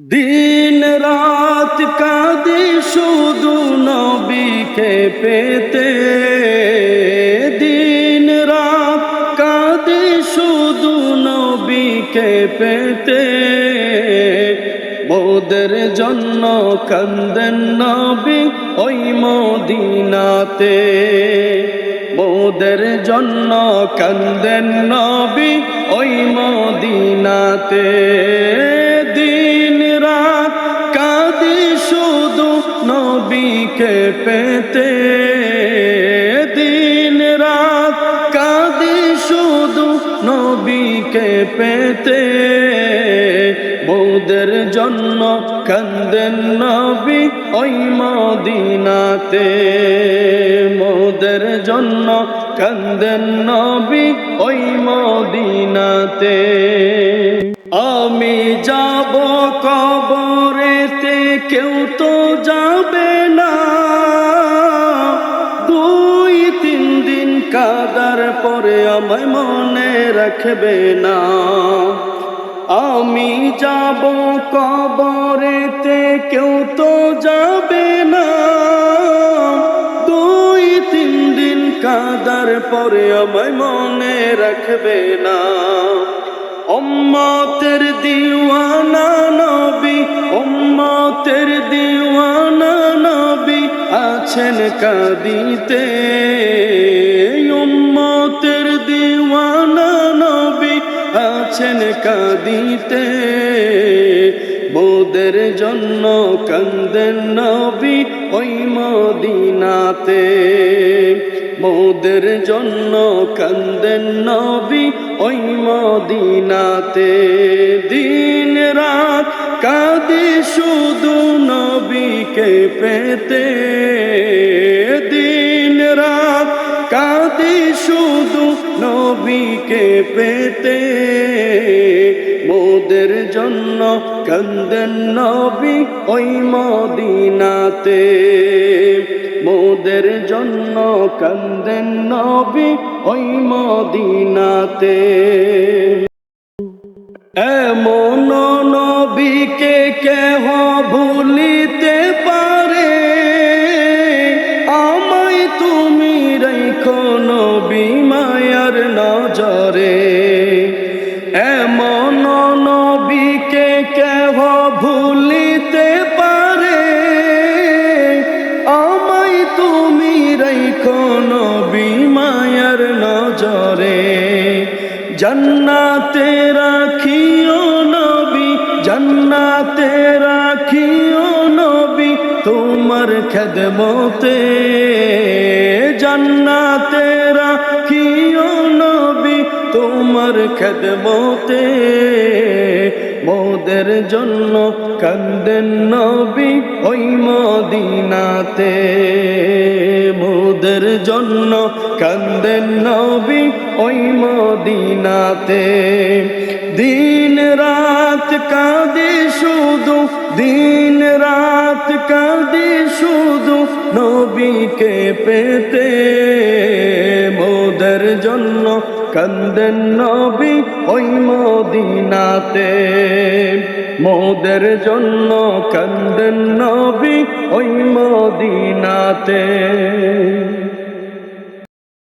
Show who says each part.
Speaker 1: দিন রাত কাঁদি শুধু নবীকে পেতে, দিন রাত কাঁদি শুধু নবীকে পেতে। মোদের জন্য কান্দেন নবী ওই মদিনাতে, মোদের জন্য কান্দেন নবী ওই মদিনাতে। দিন রাত কাঁদি শুধু নবীকে পেতে, দিন রাত কাঁদি শুধু নবীকে পেতে। মোদের জন্য কান্দেন নবী ওই মদিনাতে, মোদের জন্য কান্দেন নবী ওই মদিনাতে। আমি যাব কবরেতে কেউ তো যাবে না, 2-3 দিন কাদার পরে আমায় মনে রাখবে না। আমি যাব কবরেতে কেউ তো যাবে না, 2-3 দিন কাদার পরে আমায় মনে রাখবে না। উম্মতের দিওয়ানা নবী, উম্মতের দিওয়ানা নবী আছেন কাঁদিতে, উম্মতের দিওয়ানা নবী আছেন কাঁদিতে। মোদের জন্য কান্দেন নবী ওই মদিনাতে, মোদের জন্য কান্দেন নবী ওই মদিনাতে। দিন রাত কাঁদি শুধু নবীকে পেতে, দিন রাত কাঁদি শুধু নবীকে পেতে। মোদের জন্য কান্দেন নবী ওই মদিনাতে, মোদের জন্য কান্দেন নবী ওই মদিনাতে। এমন নবীকে কেহ ভুলিতে পারে, আমায় তুমি রাখো নবী মায়ার নজরে। এমন নবীকে কেহ ভুলিতে পারে, আমায় তুমি রাখো নবী মায়ার নজরে। জান্নাতে রাখিও নবী, জান্নাতে রাখিও নবী তোমার খেদমতে, জান্নাতে রাখিও নবী তোমার খেদমতে। মোদের জন্য কান্দেন নবী ওই মদিনাতে, মোদের জন্য কান্দেন নবী ওই মদিনাতে। দিন রাত কাঁদি শুধু, দিন রাত কাঁদি শুধু নবীকে পেতে। মোদের জন্য কান্দেন নবী ওই মদিনাতে, মোদের জন্য কান্দেন নবী ওই মদিনাতে।